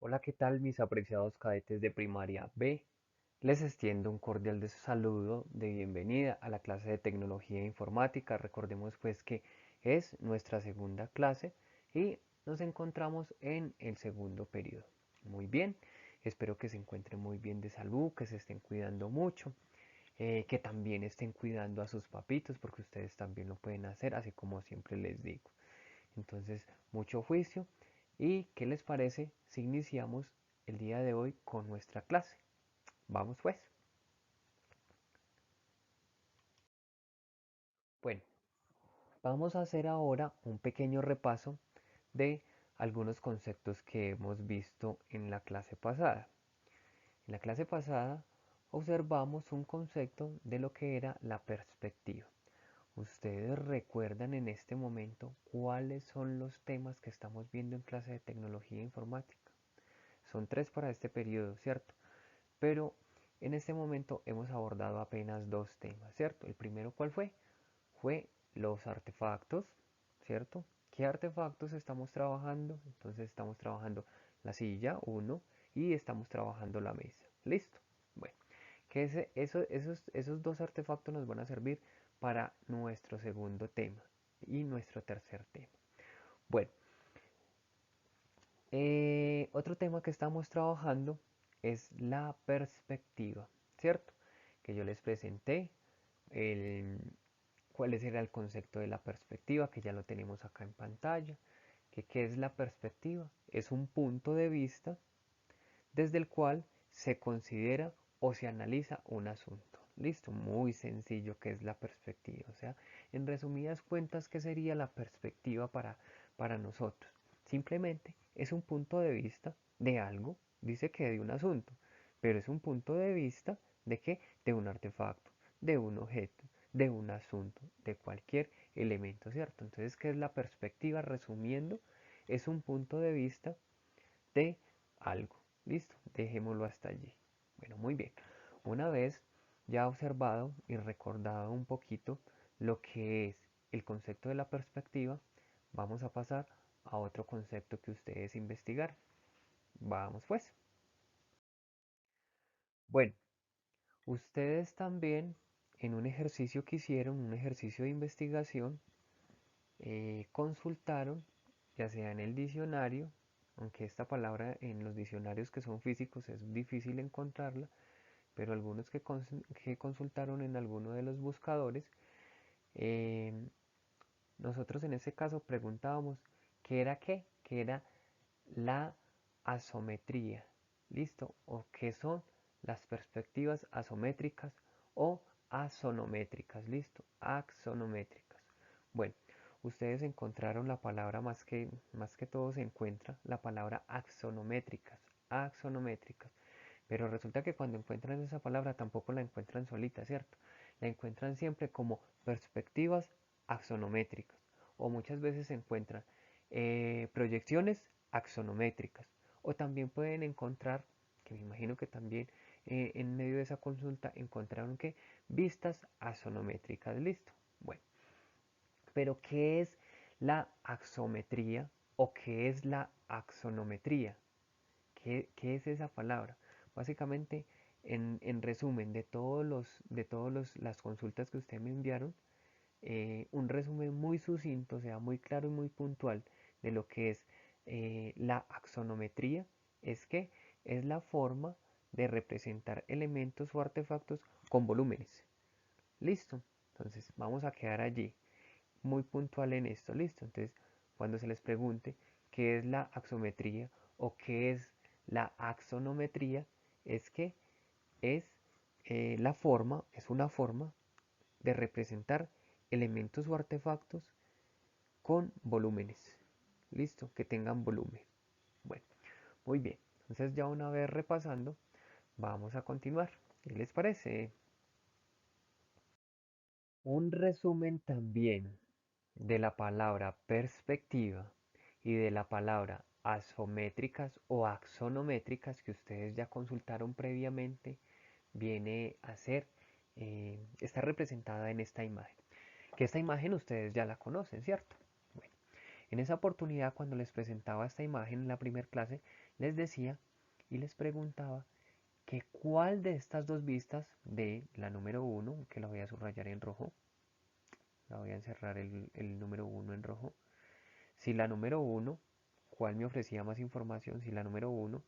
Hola, ¿qué tal mis apreciados cadetes de primaria B? Les extiendo un cordial saludo de bienvenida a la clase de tecnología e informática. Recordemos pues que es nuestra segunda clase y nos encontramos en el segundo periodo. Muy bien, espero que se encuentren muy bien de salud, que se estén cuidando mucho, que también estén cuidando a sus papitos porque ustedes también lo pueden hacer, así como siempre les digo. Entonces, mucho juicio. ¿Y qué les parece si iniciamos el día de hoy con nuestra clase? Vamos pues. Bueno, vamos a hacer ahora un pequeño repaso de algunos conceptos que hemos visto en la clase pasada. En la clase pasada observamos un concepto de lo que era la perspectiva. ¿Ustedes recuerdan en este momento cuáles son los temas que estamos viendo en clase de tecnología e informática? Son tres para este periodo, ¿cierto? Pero en este momento hemos abordado apenas dos temas, ¿cierto? El primero, ¿cuál fue? Fue los artefactos, ¿cierto? ¿Qué artefactos estamos trabajando? Entonces estamos trabajando la silla, uno, y estamos trabajando la mesa. ¿Listo? Bueno, que esos dos artefactos nos van a servir para nuestro segundo tema y nuestro tercer tema. Bueno, otro tema que estamos trabajando es la perspectiva, ¿cierto? Que yo les presenté el, cuál era el concepto de la perspectiva, que ya lo tenemos acá en pantalla. ¿Qué es la perspectiva? Es un punto de vista desde el cual se considera o se analiza un asunto. Listo, muy sencillo que es la perspectiva. O sea, en resumidas cuentas, ¿qué sería la perspectiva para nosotros? Simplemente es un punto de vista de algo, dice que de un asunto, pero es un punto de vista de qué? De un artefacto, de un objeto, de un asunto, de cualquier elemento, ¿cierto? Entonces, ¿qué es la perspectiva? Resumiendo, es un punto de vista de algo. Listo, dejémoslo hasta allí. Bueno, muy bien. Una vez ya observado y recordado un poquito lo que es el concepto de la perspectiva, vamos a pasar a otro concepto que ustedes investigar. Vamos pues. Bueno, ustedes también en un ejercicio que hicieron, un ejercicio de investigación, consultaron, ya sea en el diccionario, aunque esta palabra en los diccionarios que son físicos es difícil encontrarla, pero algunos que consultaron en alguno de los buscadores, eh, nosotros en ese caso preguntábamos qué era qué, qué era la asometría, ¿listo? O qué son las perspectivas asométricas o axonométricas, ¿listo? Axonométricas. Bueno, ustedes encontraron la palabra más que todo se encuentra la palabra axonométricas, axonométricas. Pero resulta que cuando encuentran esa palabra tampoco la encuentran solita, ¿cierto? La encuentran siempre como perspectivas axonométricas. O muchas veces se encuentran proyecciones axonométricas. O también pueden encontrar, que me imagino que también en medio de esa consulta encontraron que vistas axonométricas. Listo. Bueno, pero ¿qué es la axometría o qué es la axonometría? ¿Qué es esa palabra? Básicamente, en resumen de todas las consultas que ustedes me enviaron, un resumen muy sucinto, o sea, muy claro y muy puntual de lo que es la axonometría, es que es la forma de representar elementos o artefactos con volúmenes. ¿Listo? Entonces, vamos a quedar allí, muy puntual en esto, ¿listo? Entonces, cuando se les pregunte qué es la axometría o qué es la axonometría, es que es es una forma de representar elementos o artefactos con volúmenes. ¿Listo? Que tengan volumen. Bueno, muy bien. Entonces ya una vez repasando, vamos a continuar. ¿Qué les parece? Un resumen también de la palabra perspectiva y de la palabra asométricas o axonométricas que ustedes ya consultaron previamente viene a ser, está representada en esta imagen. Que esta imagen ustedes ya la conocen, ¿cierto? Bueno, en esa oportunidad cuando les presentaba esta imagen en la primera clase, les decía y les preguntaba que cuál de estas dos vistas, de la número uno, que la voy a subrayar en rojo, la voy a encerrar el número uno en rojo, si la número uno, cuál me ofrecía más información, si la número uno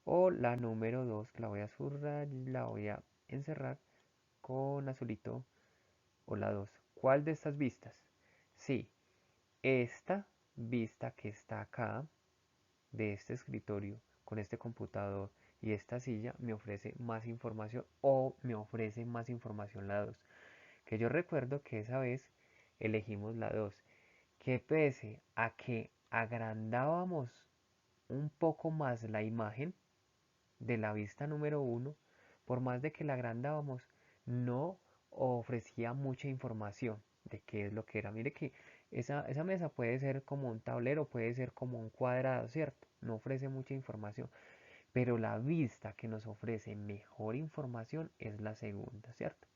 o la número 2, que la voy a subrayar, la voy a encerrar con azulito, o la 2. ¿Cuál de estas vistas? Sí, esta vista que está acá, de este escritorio, con este computador y esta silla, me ofrece más información o me ofrece más información la 2. Que yo recuerdo que esa vez elegimos la 2, que pese a que agrandábamos un poco más la imagen de la vista número uno, por más de que la agrandábamos, no ofrecía mucha información de qué es lo que era. Mire que esa mesa puede ser como un tablero, puede ser como un cuadrado, ¿cierto? No ofrece mucha información, pero la vista que nos ofrece mejor información es la segunda, ¿cierto?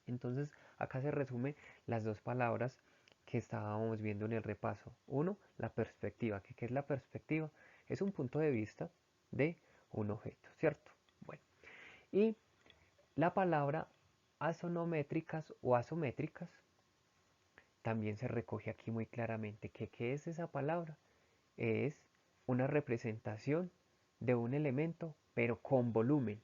Entonces, acá se resume las dos palabras que estábamos viendo en el repaso. Uno, la perspectiva. ¿Qué es la perspectiva? Es un punto de vista de un objeto, ¿cierto? Bueno, y la palabra asonométricas o asométricas también se recoge aquí muy claramente. ¿Qué es esa palabra? Es una representación de un elemento, pero con volumen.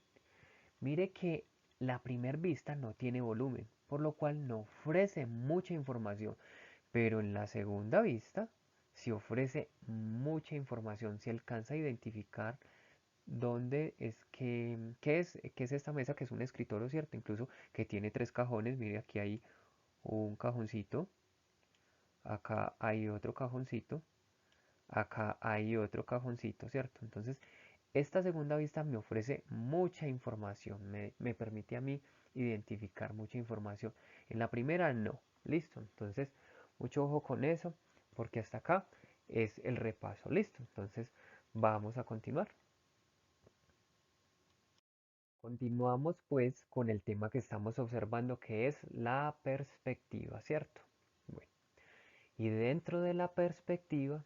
Mire que la primer vista no tiene volumen, por lo cual no ofrece mucha información, pero en la segunda vista sí ofrece mucha información, se alcanza a identificar dónde es qué es esta mesa, que es un escritorio, ¿cierto? Incluso que tiene tres cajones, mire aquí hay un cajoncito, acá hay otro cajoncito, acá hay otro cajoncito, ¿cierto? Entonces esta segunda vista me ofrece mucha información, me permite a mí identificar mucha información. En la primera no, listo. Entonces, mucho ojo con eso, porque hasta acá es el repaso, listo. Entonces, vamos a continuar. Continuamos pues con el tema que estamos observando, que es la perspectiva, ¿cierto? Bueno, y dentro de la perspectiva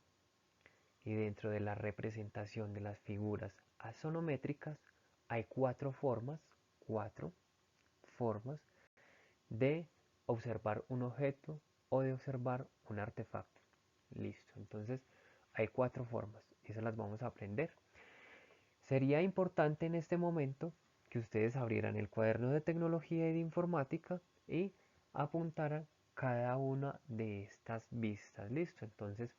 y dentro de la representación de las figuras asonométricas hay cuatro formas de observar un objeto o de observar un artefacto. Listo, entonces hay cuatro formas, esas las vamos a aprender. Sería importante en este momento que ustedes abrieran el cuaderno de tecnología y de informática y apuntaran cada una de estas vistas. Listo, entonces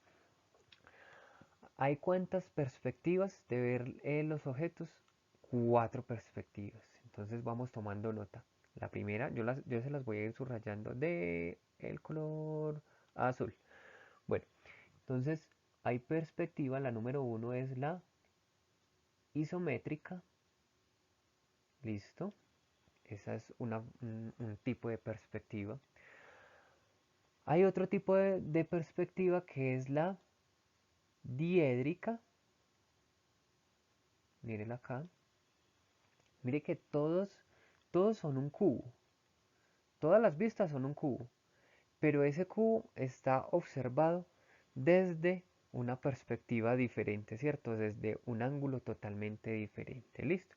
¿hay cuántas perspectivas de ver los objetos? Cuatro perspectivas. Entonces vamos tomando nota. La primera, yo se las voy a ir subrayando de el color azul. Bueno, entonces hay perspectiva, la número uno es la isométrica. Listo. Esa es un tipo de perspectiva. Hay otro tipo de perspectiva que es la diédrica. Mírenla acá. Mire que todos son un cubo. Todas las vistas son un cubo, pero ese cubo está observado desde una perspectiva diferente, ¿cierto? Desde un ángulo totalmente diferente, ¿listo?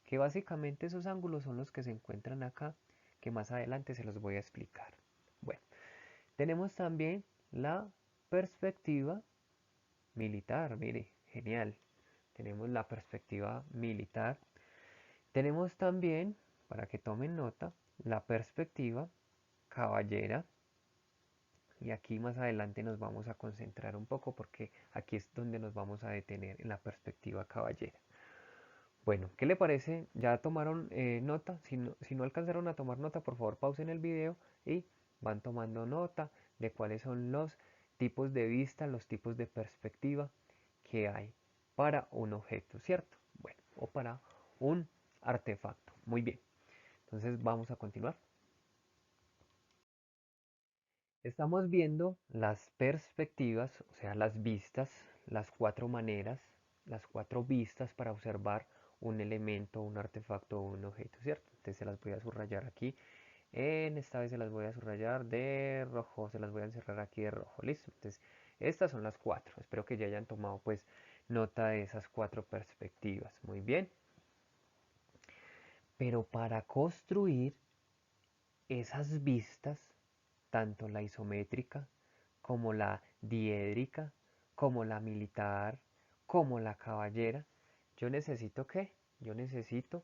Que básicamente esos ángulos son los que se encuentran acá, que más adelante se los voy a explicar. Bueno, tenemos también la perspectiva militar, mire, genial. Tenemos la perspectiva militar. Tenemos también, para que tomen nota, la perspectiva caballera. Y aquí más adelante nos vamos a concentrar un poco porque aquí es donde nos vamos a detener en la perspectiva caballera. Bueno, ¿qué le parece? ¿Ya tomaron nota? Si no alcanzaron a tomar nota, por favor pausen el video y van tomando nota de cuáles son los tipos de vista, los tipos de perspectiva que hay para un objeto, ¿cierto? Bueno, o para un artefacto. Muy bien, entonces vamos a continuar. Estamos viendo las perspectivas, o sea, las vistas, las cuatro maneras, las cuatro vistas para observar un elemento, un artefacto o un objeto, ¿cierto? Entonces se las voy a subrayar aquí. En esta vez se las voy a subrayar de rojo, se las voy a encerrar aquí de rojo, ¿listo? Entonces, estas son las cuatro. Espero que ya hayan tomado pues nota de esas cuatro perspectivas. Muy bien. Pero para construir esas vistas, tanto la isométrica como la diédrica, como la militar, como la caballera, yo necesito ¿qué? Yo necesito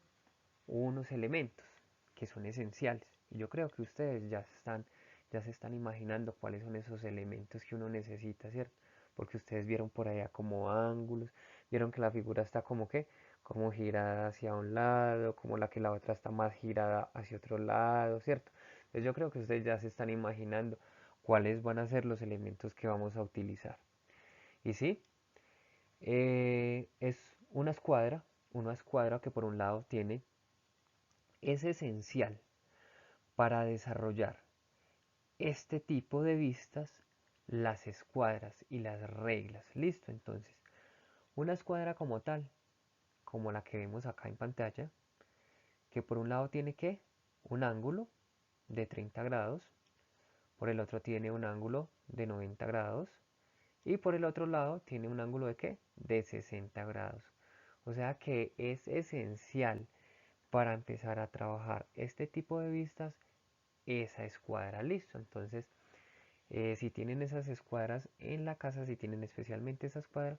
unos elementos que son esenciales. Y yo creo que ustedes ya se están imaginando cuáles son esos elementos que uno necesita, ¿cierto? Porque ustedes vieron por allá como ángulos, vieron que la figura está como que, como girada hacia un lado, como la que la otra está más girada hacia otro lado, ¿cierto? Entonces yo creo que ustedes ya se están imaginando cuáles van a ser los elementos que vamos a utilizar. Y sí, es una escuadra que por un lado es esencial para desarrollar este tipo de vistas, las escuadras y las reglas. Listo, entonces, una escuadra como tal, como la que vemos acá en pantalla, que por un lado tiene que un ángulo de 30 grados, por el otro tiene un ángulo de 90 grados y por el otro lado tiene un ángulo de ¿qué? De 60 grados. O sea que es esencial para empezar a trabajar este tipo de vistas esa escuadra. Listo, entonces si tienen esas escuadras en la casa, si tienen especialmente esa escuadra,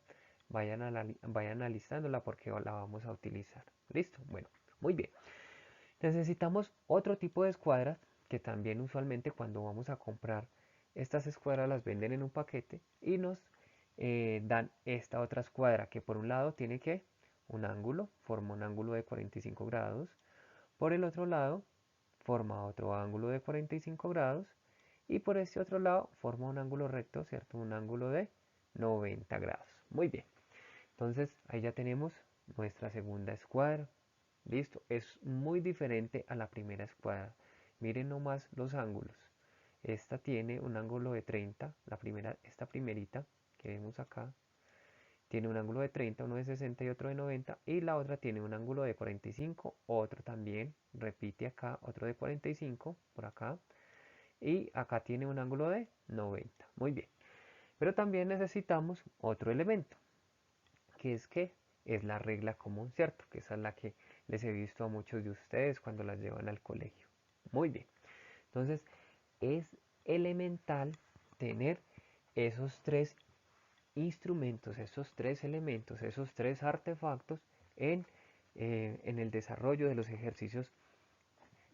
vayan alistándola porque la vamos a utilizar. Listo, bueno, muy bien. Necesitamos otro tipo de escuadras que también usualmente cuando vamos a comprar estas escuadras las venden en un paquete y nos dan esta otra escuadra que por un lado tiene que un ángulo, forma un ángulo de 45 grados, por el otro lado forma otro ángulo de 45 grados y por este otro lado forma un ángulo recto, ¿cierto? Un ángulo de 90 grados. Muy bien. Entonces ahí ya tenemos nuestra segunda escuadra. Listo. Es muy diferente a la primera escuadra. Miren nomás los ángulos. Esta tiene un ángulo de 30, esta primerita que vemos acá, tiene un ángulo de 30, uno de 60 y otro de 90, y la otra tiene un ángulo de 45, otro también, repite acá, otro de 45, por acá, y acá tiene un ángulo de 90. Muy bien. Pero también necesitamos otro elemento, que es la regla común, ¿cierto? Que esa es la que les he visto a muchos de ustedes cuando las llevan al colegio. Muy bien. Entonces, es elemental tener esos tres instrumentos, esos tres elementos, esos tres artefactos en el desarrollo de los ejercicios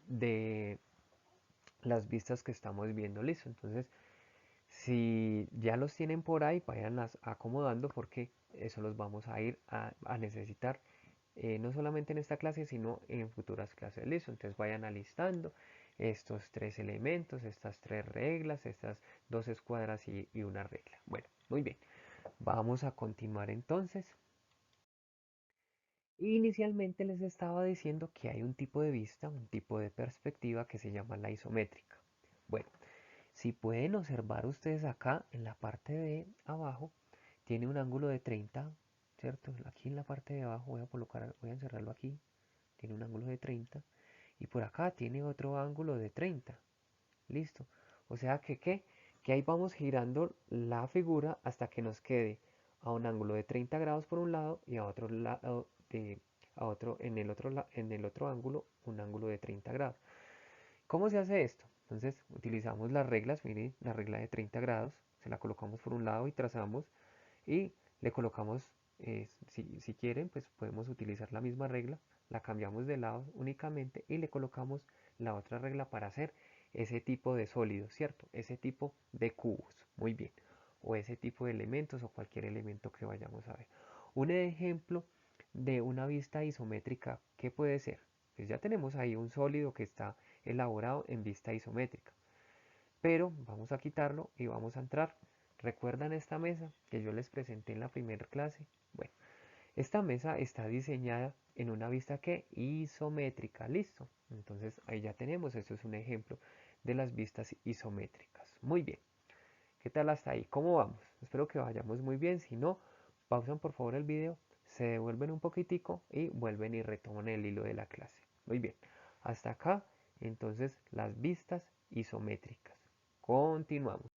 de las vistas que estamos viendo. Listo. Entonces, si ya los tienen por ahí, vayan acomodando porque eso los vamos a ir a necesitar no solamente en esta clase, sino en futuras clases. Listo, entonces vayan alistando estos tres elementos, estas tres reglas, estas dos escuadras y una regla. Bueno, muy bien. Vamos a continuar entonces. Inicialmente les estaba diciendo que hay un tipo de vista, un tipo de perspectiva que se llama la isométrica. Bueno, si pueden observar ustedes acá en la parte de abajo, tiene un ángulo de 30, ¿cierto? Aquí en la parte de abajo voy a encerrarlo aquí, tiene un ángulo de 30 y por acá tiene otro ángulo de 30. Listo. O sea que, ¿qué? Que ahí vamos girando la figura hasta que nos quede a un ángulo de 30 grados por un lado y a otro lado en el otro ángulo un ángulo de 30 grados. ¿Cómo se hace esto? Entonces utilizamos las reglas, miren, la regla de 30 grados, se la colocamos por un lado y trazamos y le colocamos, si quieren, pues podemos utilizar la misma regla, la cambiamos de lado únicamente y le colocamos la otra regla para hacer ese tipo de sólidos, ¿cierto? Ese tipo de cubos, muy bien, o ese tipo de elementos o cualquier elemento que vayamos a ver. Un ejemplo de una vista isométrica, ¿qué puede ser? Pues ya tenemos ahí un sólido que está elaborado en vista isométrica, pero vamos a quitarlo y vamos a entrar. ¿Recuerdan esta mesa que yo les presenté en la primera clase? Bueno, esta mesa está diseñada en una vista que isométrica, listo. Entonces ahí ya tenemos, esto es un ejemplo de las vistas isométricas. Muy bien, ¿qué tal hasta ahí? ¿Cómo vamos? Espero que vayamos muy bien, si no, pausan por favor el video, se devuelven un poquitico y vuelven y retoman el hilo de la clase. Muy bien, hasta acá entonces las vistas isométricas. Continuamos.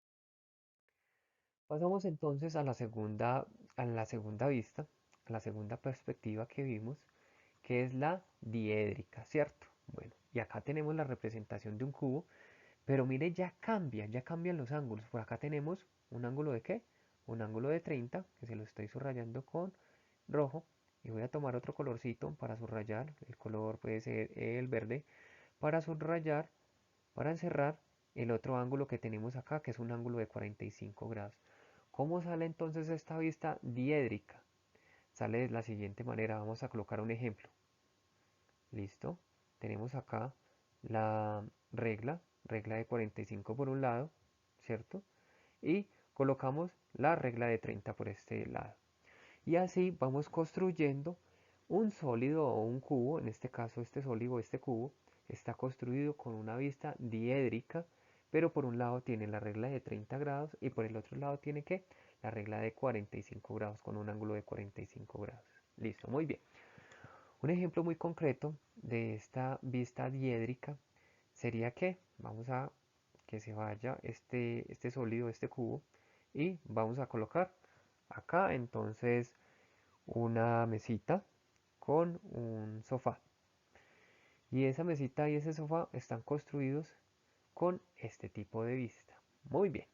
Pasamos entonces a la segunda a la segunda vista, a la segunda perspectiva que vimos, que es la diédrica, ¿cierto? Bueno, y acá tenemos la representación de un cubo, pero mire, ya cambian los ángulos. Por acá tenemos un ángulo de ¿qué? Un ángulo de 30, que se lo estoy subrayando con rojo, y voy a tomar otro colorcito para subrayar, el color puede ser el verde, para subrayar, para encerrar el otro ángulo que tenemos acá, que es un ángulo de 45 grados. ¿Cómo sale entonces esta vista diédrica? Sale de la siguiente manera, vamos a colocar un ejemplo. Listo, tenemos acá la regla de 45 por un lado, ¿cierto? Y colocamos la regla de 30 por este lado. Y así vamos construyendo un sólido o un cubo, en este caso este sólido, este cubo, está construido con una vista diédrica, pero por un lado tiene la regla de 30 grados y por el otro lado tiene que la regla de 45 grados con un ángulo de 45 grados. Listo, muy bien. Un ejemplo muy concreto de esta vista diédrica sería que vamos a que se vaya este sólido, este cubo, y vamos a colocar acá entonces una mesita con un sofá. Y esa mesita y ese sofá están construidos con este tipo de vista. Muy bien.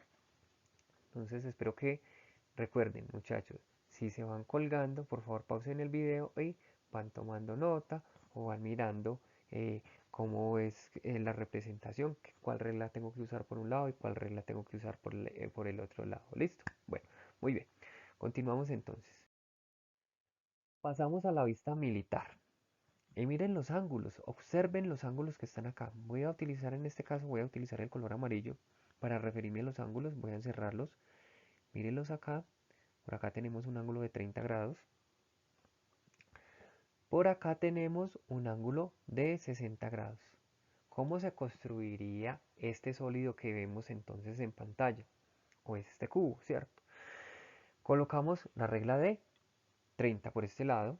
Entonces espero que recuerden, muchachos, si se van colgando, por favor pausen el video y van tomando nota o van mirando cómo es la representación, cuál regla tengo que usar por un lado y cuál regla tengo que usar por el otro lado. ¿Listo? Bueno, muy bien. Continuamos entonces. Pasamos a la vista militar. Y miren los ángulos, observen los ángulos que están acá. Voy a utilizar en este caso, voy a utilizar el color amarillo para referirme a los ángulos. Voy a encerrarlos. Mírenlos acá. Por acá tenemos un ángulo de 30 grados. Por acá tenemos un ángulo de 60 grados. ¿Cómo se construiría este sólido que vemos entonces en pantalla? O este cubo, ¿cierto? Colocamos la regla de 30 por este lado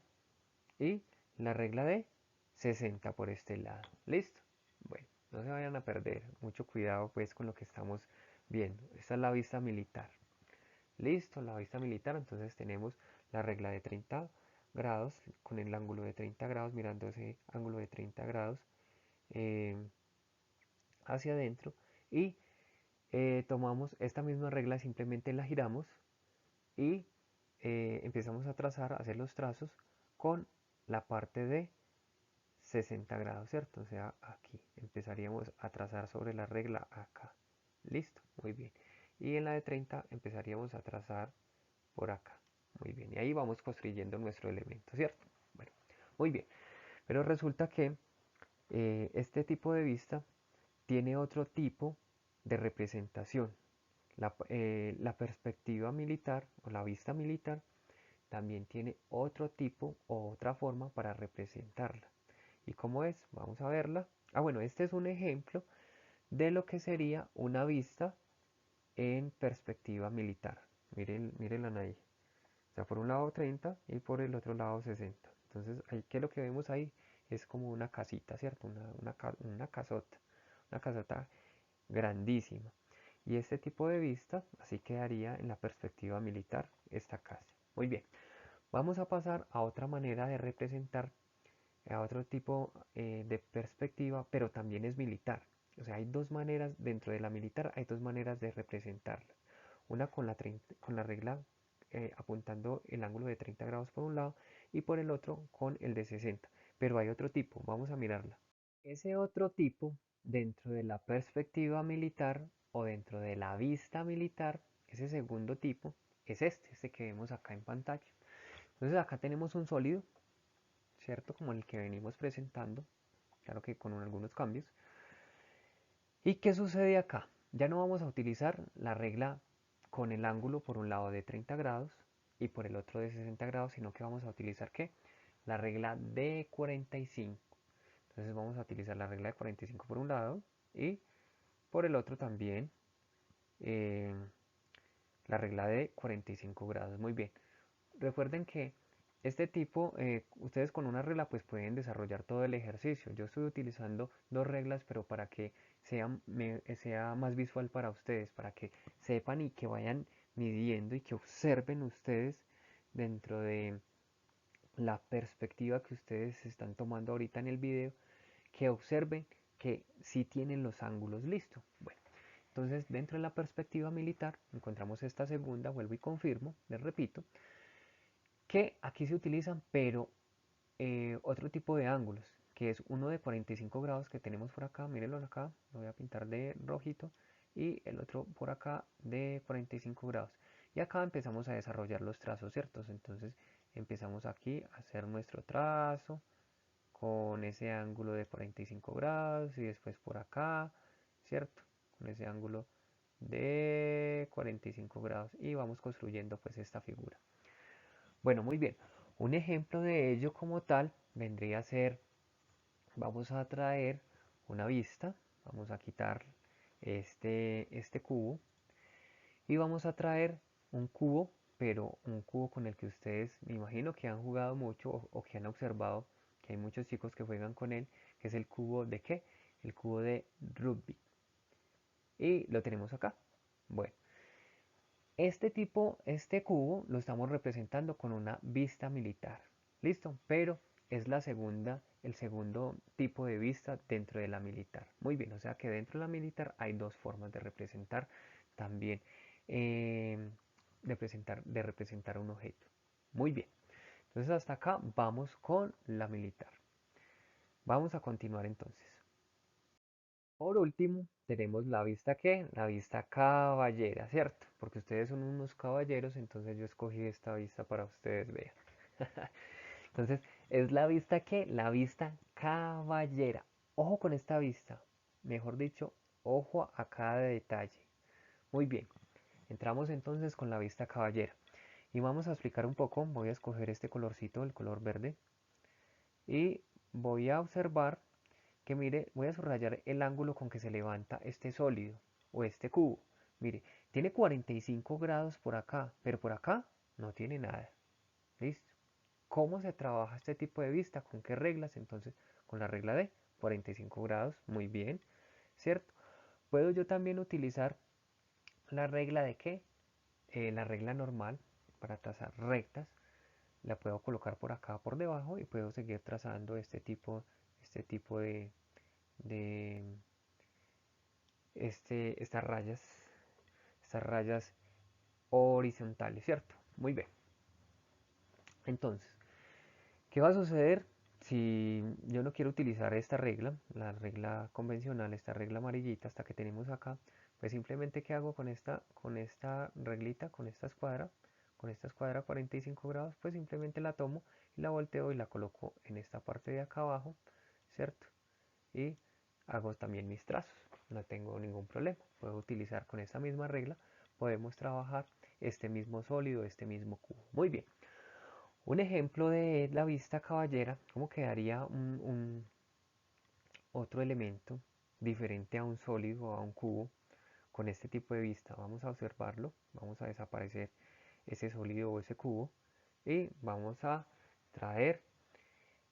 y la regla de 60 por este lado. ¿Listo? Bueno, no se vayan a perder. Mucho cuidado pues con lo que estamos viendo. Esta es la vista militar. Listo, la vista militar. Entonces tenemos la regla de 30 grados con el ángulo de 30 grados, mirando ese ángulo de 30 grados eh, hacia adentro. Y tomamos esta misma regla, simplemente la giramos y empezamos a trazar, a hacer los trazos con la parte de 60 grados, ¿cierto? O sea, aquí empezaríamos a trazar sobre la regla acá. Listo, muy bien. Y en la de 30 empezaríamos a trazar por acá. Muy bien, y ahí vamos construyendo nuestro elemento, ¿cierto? Bueno, muy bien. Pero resulta que este tipo de vista tiene otro tipo de representación. La perspectiva militar o la vista militar también tiene otro tipo o otra forma para representarla. ¿Y cómo es? Vamos a verla. Ah, bueno, este es un ejemplo de lo que sería una vista en perspectiva militar. Mírenla ahí. O sea, por un lado 30 y por el otro lado 60. Entonces, ahí, ¿qué es lo que vemos ahí? Es como una casita, ¿cierto? Una casota grandísima. Y este tipo de vista, así quedaría en la perspectiva militar esta casa. Muy bien, vamos a pasar a otra manera de representar, a otro tipo de perspectiva, pero también es militar. O sea, hay dos maneras, dentro de la militar hay dos maneras de representarla. Una con la regla apuntando el ángulo de 30 grados por un lado y por el otro con el de 60. Pero hay otro tipo, vamos a mirarla. Ese otro tipo, dentro de la perspectiva militar o dentro de la vista militar, ese segundo tipo es este que vemos acá en pantalla. Entonces acá tenemos un sólido, ¿cierto? Como el que venimos presentando, claro que con algunos cambios. ¿Y qué sucede acá? Ya no vamos a utilizar la regla con el ángulo por un lado de 30 grados y por el otro de 60 grados, sino que vamos a utilizar ¿qué? La regla de 45. Entonces vamos a utilizar la regla de 45 por un lado y por el otro también eh, la regla de 45 grados. Muy bien. Recuerden que este tipo, ustedes con una regla pues pueden desarrollar todo el ejercicio. Yo estoy utilizando dos reglas, pero para que sea más visual para ustedes, para que sepan y que vayan midiendo y que observen ustedes dentro de la perspectiva que ustedes están tomando ahorita en el video, que observen que sí tienen los ángulos listos. Bueno, entonces dentro de la perspectiva militar encontramos esta segunda, vuelvo y confirmo, les repito, que aquí se utilizan, pero otro tipo de ángulos, que es uno de 45 grados que tenemos por acá, mírenlo acá, lo voy a pintar de rojito, y el otro por acá de 45 grados. Y acá empezamos a desarrollar los trazos, ¿ciertos? Entonces empezamos aquí a hacer nuestro trazo con ese ángulo de 45 grados y después por acá, ¿cierto? Con ese ángulo de 45 grados y vamos construyendo pues esta figura. Bueno, muy bien. Un ejemplo de ello como tal vendría a ser, vamos a traer una vista, vamos a quitar este cubo y vamos a traer un cubo, pero un cubo con el que ustedes me imagino que han jugado mucho o que han observado que hay muchos chicos que juegan con él, que es el cubo de ¿qué? El cubo de rugby. Y lo tenemos acá. Bueno, este cubo lo estamos representando con una vista militar. ¿Listo? Pero es el segundo tipo de vista dentro de la militar. Muy bien, o sea que dentro de la militar hay dos formas de representar también, eh, de representar un objeto. Muy bien, entonces hasta acá vamos con la militar. Vamos a continuar entonces. Por último, tenemos la vista ¿qué? La vista caballera, ¿cierto? Porque ustedes son unos caballeros, entonces yo escogí esta vista para ustedes vean. Entonces, es la vista ¿qué? La vista caballera. Ojo con esta vista. Mejor dicho, ojo a cada detalle. Muy bien. Entramos entonces con la vista caballera. Y vamos a explicar un poco. Voy a escoger este colorcito, el color verde. Y voy a observar que mire, voy a subrayar el ángulo con que se levanta este sólido o este cubo. Mire, tiene 45 grados por acá, pero por acá no tiene nada. ¿Listo? ¿Cómo se trabaja este tipo de vista? ¿Con qué reglas? Entonces, con la regla de 45 grados, muy bien, ¿cierto? Puedo yo también utilizar la regla de qué? La regla normal para trazar rectas. La puedo colocar por acá por debajo y puedo seguir trazando este tipo de estas rayas horizontales, ¿cierto? Muy bien. Entonces, ¿qué va a suceder si yo no quiero utilizar esta regla, la regla convencional, esta regla amarillita, hasta que tenemos acá? Pues simplemente ¿qué hago con esta reglita, con esta escuadra 45 grados? Pues simplemente la tomo y la volteo y la coloco en esta parte de acá abajo, ¿cierto? Y hago también mis trazos, no tengo ningún problema. Puedo utilizar con esta misma regla, podemos trabajar este mismo sólido, este mismo cubo. Muy bien. Un ejemplo de la vista caballera, ¿cómo quedaría otro elemento diferente a un sólido o a un cubo con este tipo de vista? Vamos a observarlo, vamos a desaparecer ese sólido o ese cubo y vamos a traer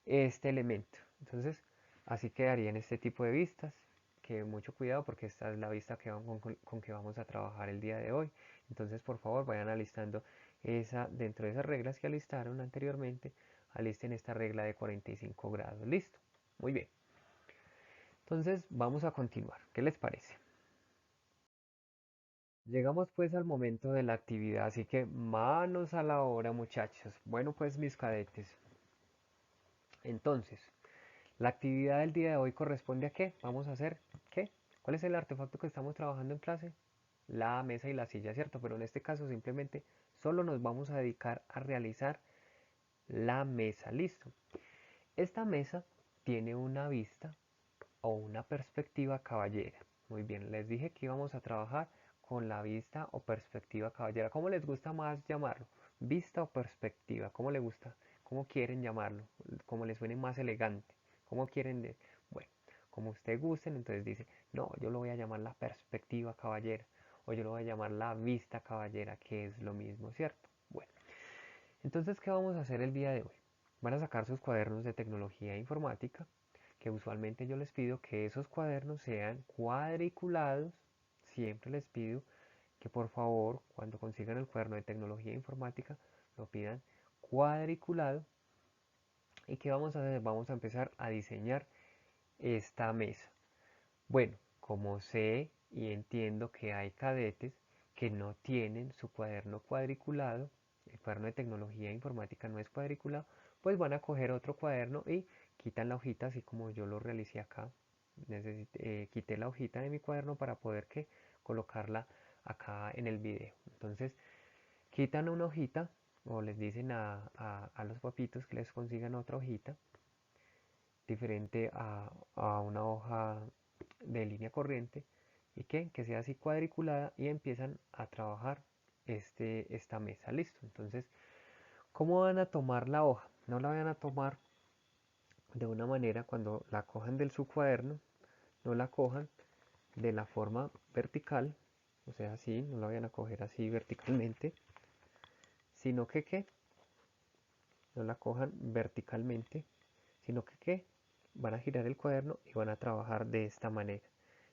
este elemento. Entonces, así quedarían este tipo de vistas, que mucho cuidado porque esta es la vista con que vamos a trabajar el día de hoy. Entonces, por favor, vayan alistando dentro de esas reglas que alistaron anteriormente, alisten esta regla de 45 grados. Listo. Muy bien. Entonces, vamos a continuar. ¿Qué les parece? Llegamos pues al momento de la actividad, así que manos a la obra, muchachos. Bueno, pues mis cadetes. Entonces, la actividad del día de hoy corresponde a qué? Vamos a hacer ¿qué? ¿Cuál es el artefacto que estamos trabajando en clase? La mesa y la silla, ¿cierto? Pero en este caso simplemente solo nos vamos a dedicar a realizar la mesa. Listo. Esta mesa tiene una vista o una perspectiva caballera. Muy bien, les dije que íbamos a trabajar con la vista o perspectiva caballera. ¿Cómo les gusta más llamarlo? Vista o perspectiva, ¿cómo les gusta? ¿Cómo quieren llamarlo? ¿Cómo les suene más elegante? ¿Cómo quieren de? Bueno, como ustedes gusten, entonces dice, no, yo lo voy a llamar la perspectiva caballera o yo lo voy a llamar la vista caballera, que es lo mismo, ¿cierto? Bueno, entonces, ¿qué vamos a hacer el día de hoy? Van a sacar sus cuadernos de tecnología e informática, que usualmente yo les pido que esos cuadernos sean cuadriculados. Siempre les pido que por favor, cuando consigan el cuaderno de tecnología e informática, lo pidan cuadriculado. ¿Y qué vamos a hacer? Vamos a empezar a diseñar esta mesa. Bueno, como sé y entiendo que hay cadetes que no tienen su cuaderno cuadriculado, el cuaderno de tecnología e informática no es cuadriculado, pues van a coger otro cuaderno y quitan la hojita, así como yo lo realicé acá. Quité la hojita de mi cuaderno para poder colocarla acá en el video. Entonces, quitan una hojita o les dicen a los papitos que les consigan otra hojita diferente a una hoja de línea corriente y que sea así cuadriculada y empiezan a trabajar esta mesa. Listo. Entonces, ¿cómo van a tomar la hoja? No la van a tomar de una manera cuando la cojan del su cuaderno, no la cojan de la forma vertical, o sea, así, no la vayan a coger así verticalmente, sino que no la cojan verticalmente, sino que van a girar el cuaderno y van a trabajar de esta manera,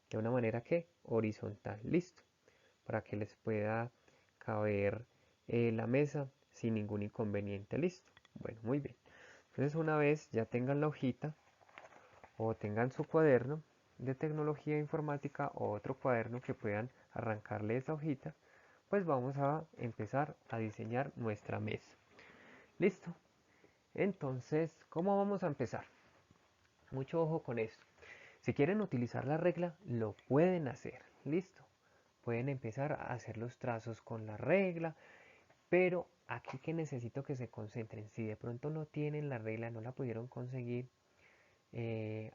de una manera que horizontal, listo, para que les pueda caber la mesa sin ningún inconveniente, listo. Bueno, muy bien. Entonces una vez ya tengan la hojita o tengan su cuaderno de tecnología informática o otro cuaderno que puedan arrancarle esa hojita, pues vamos a empezar a diseñar nuestra mesa. Listo. Entonces, ¿cómo vamos a empezar? Mucho ojo con esto. Si quieren utilizar la regla, lo pueden hacer. Listo. Pueden empezar a hacer los trazos con la regla, pero aquí que necesito que se concentren. Si de pronto no tienen la regla, no la pudieron conseguir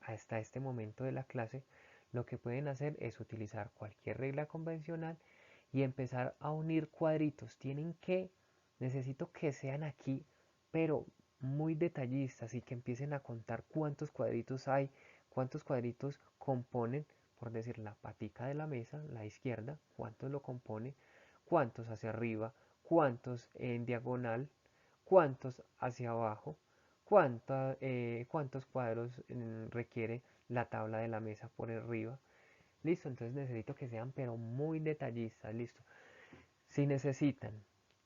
hasta este momento de la clase, lo que pueden hacer es utilizar cualquier regla convencional y empezar a unir cuadritos. Necesito que sean aquí, pero muy detallistas y que empiecen a contar cuántos cuadritos hay, cuántos cuadritos componen, por decir, la patica de la mesa, la izquierda, cuántos lo compone, cuántos hacia arriba, cuántos en diagonal, cuántos hacia abajo, cuántos cuadros requiere la tabla de la mesa por arriba. Listo, entonces necesito que sean pero muy detallistas, listo. Si necesitan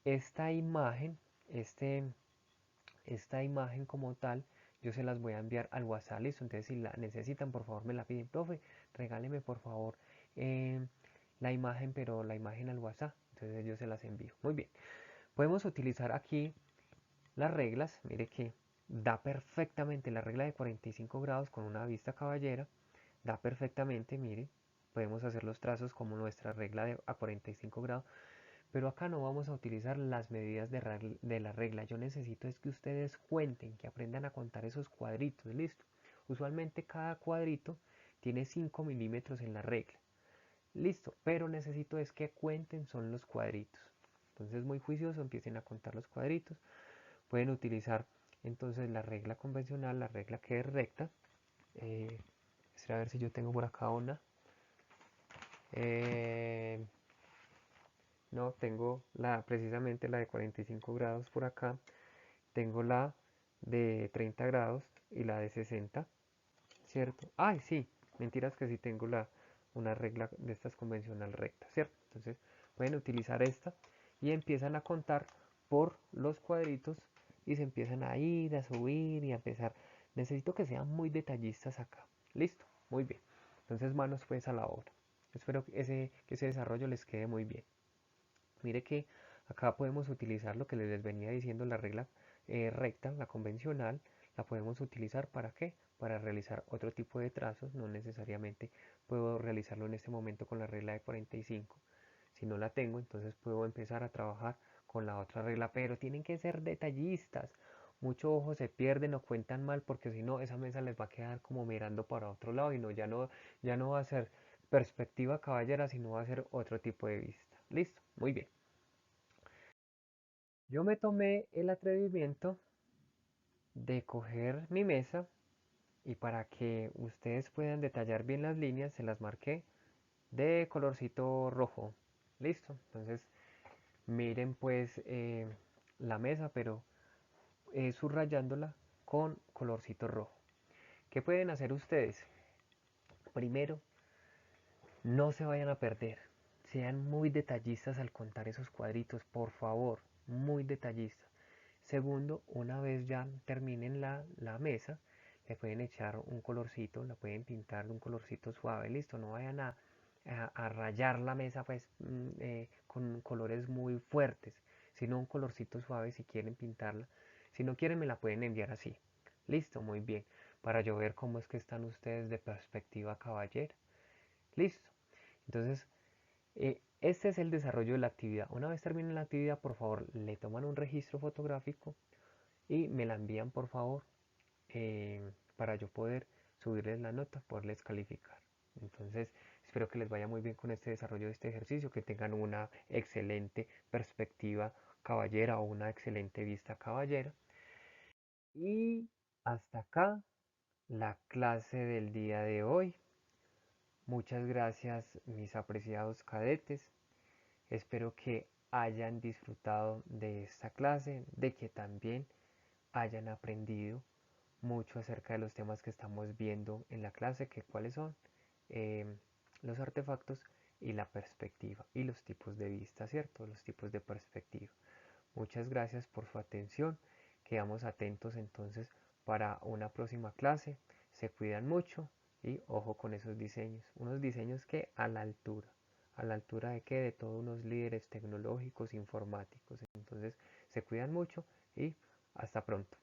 esta imagen, este, esta imagen como tal, yo se las voy a enviar al WhatsApp, listo. Entonces si la necesitan, por favor me la piden, profe, regáleme por favor eh, la imagen, pero la imagen al WhatsApp. Entonces yo se las envío. Muy bien. Podemos utilizar aquí las reglas, mire que da perfectamente la regla de 45 grados con una vista caballera, da perfectamente, mire, podemos hacer los trazos como nuestra regla a 45 grados, pero acá no vamos a utilizar las medidas de la regla. Yo necesito es que ustedes cuenten, que aprendan a contar esos cuadritos, listo. Usualmente cada cuadrito tiene 5 milímetros en la regla, listo, pero necesito es que cuenten son los cuadritos. Entonces muy juicioso, empiecen a contar los cuadritos. Pueden utilizar entonces la regla convencional, la regla que es recta. A ver si yo tengo por acá una. Eh, no, tengo precisamente la de 45 grados por acá. Tengo la de 30 grados y la de 60, ¿cierto? Ay, sí, mentiras que sí tengo una regla de estas convencional recta, ¿cierto? Entonces pueden utilizar esta y empiezan a contar por los cuadritos y se empiezan a ir, a subir y a empezar. Necesito que sean muy detallistas acá. Listo, muy bien. Entonces manos pues a la obra. Espero que ese desarrollo les quede muy bien. Mire que acá podemos utilizar lo que les venía diciendo, la regla recta, la convencional, la podemos utilizar ¿para qué? Para realizar otro tipo de trazos, no necesariamente puedo realizarlo en este momento con la regla de 45. Si no la tengo, entonces puedo empezar a trabajar con la otra regla, pero tienen que ser detallistas. Mucho ojo, se pierden o cuentan mal porque si no esa mesa les va a quedar como mirando para otro lado y no, ya no va a ser perspectiva caballera, sino va a ser otro tipo de vista. Listo, muy bien. Yo me tomé el atrevimiento de coger mi mesa y para que ustedes puedan detallar bien las líneas, se las marqué de colorcito rojo. Listo, entonces miren pues la mesa, pero subrayándola con colorcito rojo. ¿Qué pueden hacer ustedes? Primero, no se vayan a perder. Sean muy detallistas al contar esos cuadritos, por favor, muy detallistas. Segundo, una vez ya terminen la mesa, le pueden echar un colorcito, la pueden pintar de un colorcito suave, listo, no vayan a rayar la mesa pues con colores muy fuertes, sino un colorcito suave si quieren pintarla. Si no quieren me la pueden enviar así. Listo, muy bien. Para yo ver cómo es que están ustedes de perspectiva caballera. Listo. Entonces, este es el desarrollo de la actividad. Una vez terminen la actividad, por favor, le toman un registro fotográfico y me la envían, por favor, para yo poder subirles la nota, poderles calificar. Entonces, espero que les vaya muy bien con este desarrollo de este ejercicio, que tengan una excelente perspectiva caballera o una excelente vista caballera. Y hasta acá la clase del día de hoy. Muchas gracias, mis apreciados cadetes. Espero que hayan disfrutado de esta clase, de que también hayan aprendido mucho acerca de los temas que estamos viendo en la clase, que cuáles son eh, los artefactos y la perspectiva y los tipos de vista, ¿cierto? Los tipos de perspectiva. Muchas gracias por su atención. Quedamos atentos entonces para una próxima clase. Se cuidan mucho y ojo con esos diseños. Unos diseños que a la altura de que de todos unos líderes tecnológicos, informáticos. Entonces se cuidan mucho y hasta pronto.